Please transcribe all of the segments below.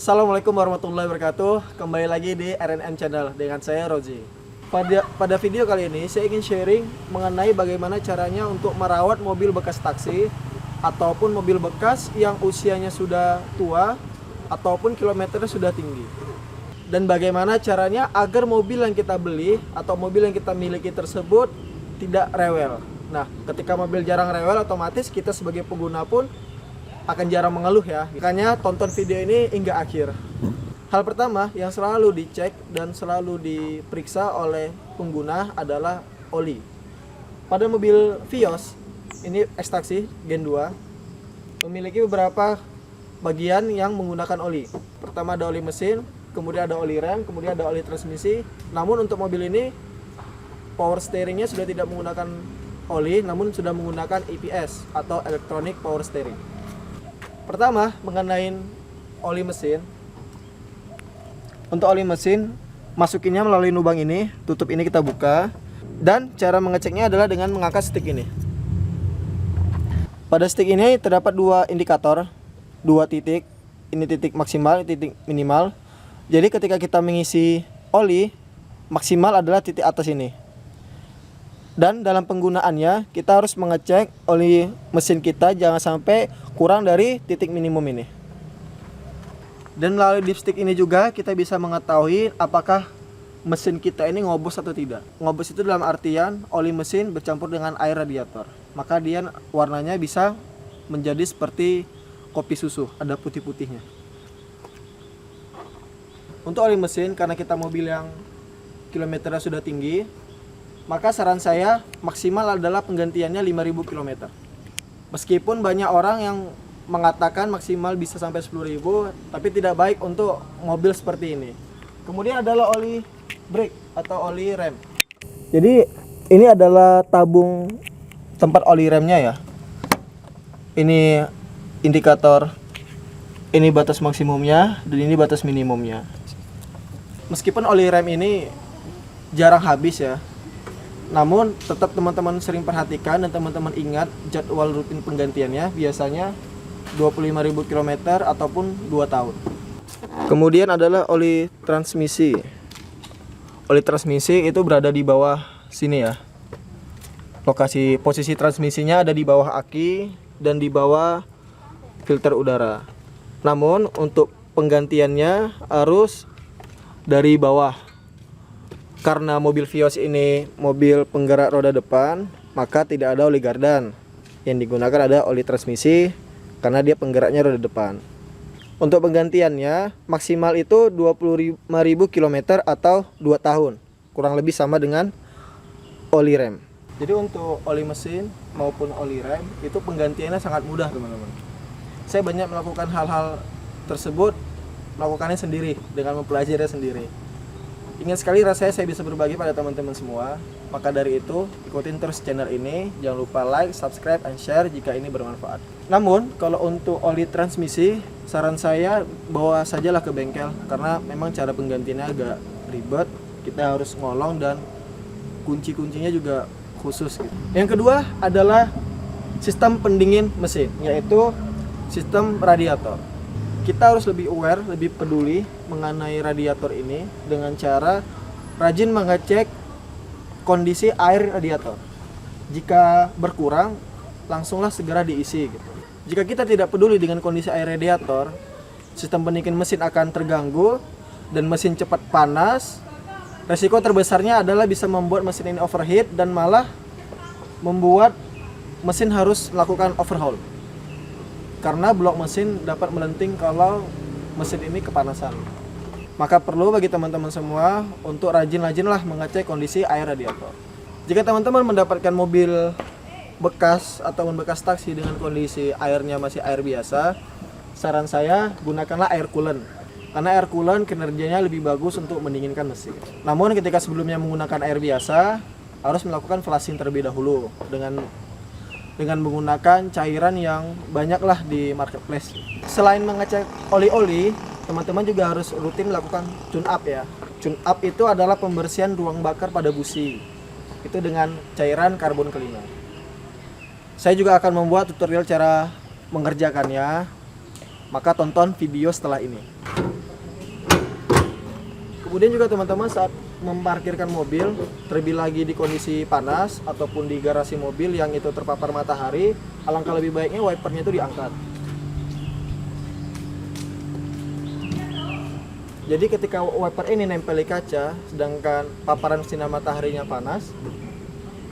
Assalamualaikum warahmatullahi wabarakatuh. Kembali lagi di RNM Channel dengan saya Rozi. Pada video kali ini saya ingin sharing mengenai bagaimana caranya untuk merawat mobil bekas taksi ataupun mobil bekas yang usianya sudah tua ataupun kilometernya sudah tinggi. Dan bagaimana caranya agar mobil yang kita beli atau mobil yang kita miliki tersebut tidak rewel. Nah, ketika mobil jarang rewel, otomatis kita sebagai pengguna pun akan jarang mengeluh ya. Makanya tonton video ini hingga akhir. Hal pertama yang selalu dicek dan selalu diperiksa oleh pengguna adalah oli. Pada mobil Vios, ini X-Taxi Gen 2, memiliki beberapa bagian yang menggunakan oli. Pertama ada oli mesin, kemudian ada oli rem, kemudian ada oli transmisi. Namun untuk mobil ini power steeringnya sudah tidak menggunakan oli, namun sudah menggunakan EPS atau Electronic Power Steering. Pertama, mengenai oli mesin. Untuk oli mesin, masukinnya melalui lubang ini, tutup ini kita buka. Dan cara mengeceknya adalah dengan mengangkat stick ini. Pada stick ini terdapat dua indikator, dua titik. Ini titik maksimal, ini titik minimal. Jadi ketika kita mengisi oli, maksimal adalah titik atas ini. Dan dalam penggunaannya kita harus mengecek oli mesin kita jangan sampai kurang dari titik minimum ini. Dan melalui dipstick ini juga kita bisa mengetahui apakah mesin kita ini ngobos atau tidak. Ngobos itu dalam artian oli mesin bercampur dengan air radiator. Maka dia warnanya bisa menjadi seperti kopi susu, ada putih-putihnya. Untuk oli mesin, karena kita mobil yang kilometernya sudah tinggi, maka saran saya maksimal adalah penggantiannya 5.000 km. Meskipun banyak orang yang mengatakan maksimal bisa sampai 10.000, tapi tidak baik untuk mobil seperti ini. Kemudian adalah oli brake atau oli rem. Jadi ini adalah tabung tempat oli remnya ya. Ini indikator, ini batas maksimumnya dan ini batas minimumnya. Meskipun oli rem ini jarang habis ya, namun tetap teman-teman sering perhatikan dan teman-teman ingat jadwal rutin penggantiannya biasanya 25.000 km ataupun 2 tahun. Kemudian adalah oli transmisi. Oli transmisi itu berada di bawah sini ya. Lokasi posisi transmisinya ada di bawah aki dan di bawah filter udara. Namun untuk penggantiannya harus dari bawah. Karena mobil Vios ini mobil penggerak roda depan, maka tidak ada oli gardan. Yang digunakan ada oli transmisi karena dia penggeraknya roda depan. Untuk penggantiannya maksimal itu 25.000 km atau 2 tahun. Kurang lebih sama dengan oli rem. Jadi untuk oli mesin maupun oli rem itu penggantiannya sangat mudah, teman-teman. Saya banyak melakukan hal-hal tersebut, melakukannya sendiri dengan mempelajari sendiri. Ingin sekali rasanya saya bisa berbagi pada teman-teman semua. Maka dari itu, ikutin terus channel ini. Jangan lupa like, subscribe, and share jika ini bermanfaat. Namun, kalau untuk oli transmisi, saran saya bawa sajalah ke bengkel. Karena memang cara penggantiannya agak ribet. Kita harus ngolong dan kunci-kuncinya juga khusus gitu. Yang kedua adalah sistem pendingin mesin, yaitu sistem radiator. Kita harus lebih aware, lebih peduli mengenai radiator ini dengan cara rajin mengecek kondisi air radiator. Jika berkurang, langsunglah segera diisi gitu. Jika kita tidak peduli dengan kondisi air radiator, sistem pendingin mesin akan terganggu dan mesin cepat panas. Resiko terbesarnya adalah bisa membuat mesin ini overheat dan malah membuat mesin harus melakukan overhaul. Karena blok mesin dapat melenting kalau mesin ini kepanasan. Maka perlu bagi teman-teman semua untuk rajin-rajinlah mengecek kondisi air radiator. Jika teman-teman mendapatkan mobil bekas ataupun bekas taksi dengan kondisi airnya masih air biasa, saran saya gunakanlah air coolant. Karena air coolant kinerjanya lebih bagus untuk mendinginkan mesin. Namun ketika sebelumnya menggunakan air biasa, harus melakukan flushing terlebih dahulu dengan menggunakan cairan yang banyaklah di marketplace. Selain mengecek oli-oli, teman-teman juga harus rutin melakukan tune up ya. Tune up itu adalah pembersihan ruang bakar pada busi. Itu dengan cairan karbon kelima. Saya juga akan membuat tutorial cara mengerjakannya. Maka tonton video setelah ini. Kemudian juga teman-teman saat memparkirkan mobil, terlebih lagi di kondisi panas ataupun di garasi mobil yang itu terpapar matahari, alangkah lebih baiknya wipernya itu diangkat. Jadi ketika wiper ini nempel di kaca, sedangkan paparan sinar mataharinya panas,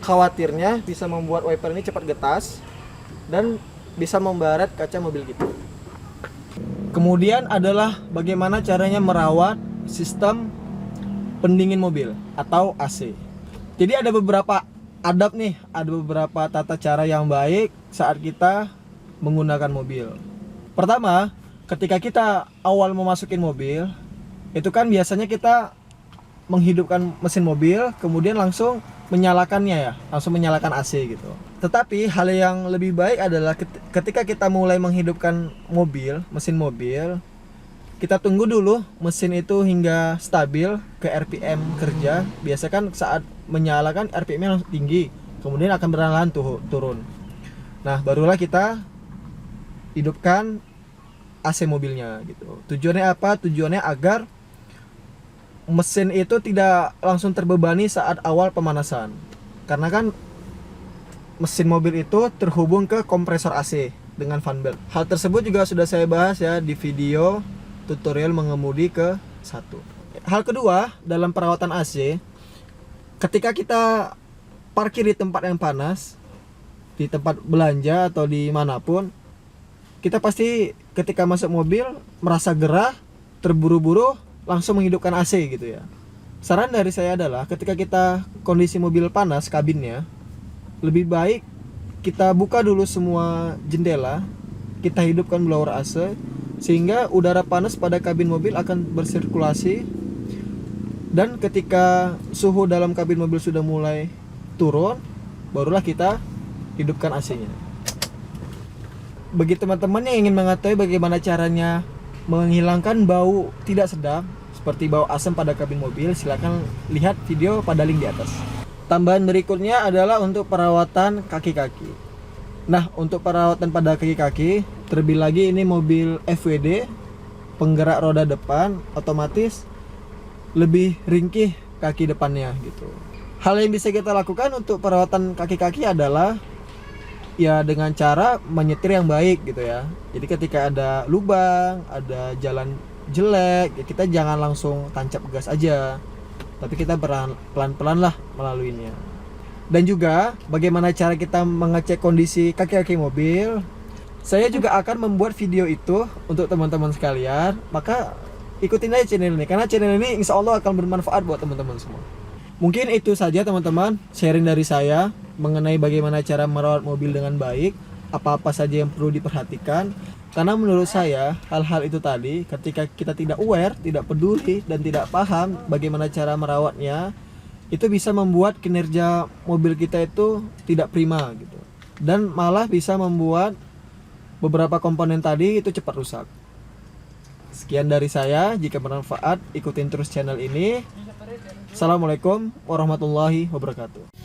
khawatirnya bisa membuat wiper ini cepat getas dan bisa membaret kaca mobil kita. Kemudian adalah bagaimana caranya merawat sistem pendingin mobil atau AC. Jadi ada beberapa adab nih, ada beberapa tata cara yang baik saat kita menggunakan mobil. Pertama, ketika kita awal memasukin mobil, itu kan biasanya kita menghidupkan mesin mobil, kemudian langsung menyalakannya ya, langsung menyalakan AC gitu. Tetapi hal yang lebih baik adalah ketika kita mulai menghidupkan mobil, mesin mobil, kita tunggu dulu mesin itu hingga stabil ke RPM kerja. Biasa kan saat menyalakan RPM-nya langsung tinggi, kemudian akan perlahan turun. Nah, barulah kita hidupkan AC mobilnya gitu. Tujuannya apa? Tujuannya agar mesin itu tidak langsung terbebani saat awal pemanasan. Karena kan mesin mobil itu terhubung ke kompresor AC dengan fan belt. Hal tersebut juga sudah saya bahas ya di video tutorial mengemudi ke-1. Hal kedua, dalam perawatan AC, ketika kita parkir di tempat yang panas, di tempat belanja atau dimanapun, kita pasti ketika masuk mobil merasa gerah, terburu-buru, langsung menghidupkan AC gitu ya. Saran dari saya adalah ketika kita kondisi mobil panas kabinnya, lebih baik kita buka dulu semua jendela, kita hidupkan blower AC, sehingga udara panas pada kabin mobil akan bersirkulasi, dan ketika suhu dalam kabin mobil sudah mulai turun, barulah kita hidupkan AC-nya. Bagi teman-teman yang ingin mengetahui bagaimana caranya menghilangkan bau tidak sedap seperti bau asam pada kabin mobil, silakan lihat video pada link di atas. Tambahan berikutnya adalah untuk perawatan kaki-kaki. Nah, untuk perawatan pada kaki-kaki, terlebih lagi ini mobil FWD, penggerak roda depan, otomatis lebih ringkih kaki depannya gitu. Hal yang bisa kita lakukan untuk perawatan kaki-kaki adalah ya dengan cara menyetir yang baik gitu ya. Jadi ketika ada lubang, ada jalan jelek, ya kita jangan langsung tancap gas aja, tapi kita pelan-pelan lah melaluinya. Dan juga bagaimana cara kita mengecek kondisi kaki-kaki mobil, saya juga akan membuat video itu untuk teman-teman sekalian. Maka ikutin aja channel ini, karena channel ini insya Allah akan bermanfaat buat teman-teman semua. Mungkin itu saja teman-teman, sharing dari saya mengenai bagaimana cara merawat mobil dengan baik, apa-apa saja yang perlu diperhatikan. Karena menurut saya hal-hal itu tadi, ketika kita tidak aware, tidak peduli, dan tidak paham bagaimana cara merawatnya, itu bisa membuat kinerja mobil kita itu tidak prima gitu, dan malah bisa membuat beberapa komponen tadi itu cepat rusak. Sekian dari saya, jika bermanfaat ikutin terus channel ini. Assalamualaikum warahmatullahi wabarakatuh.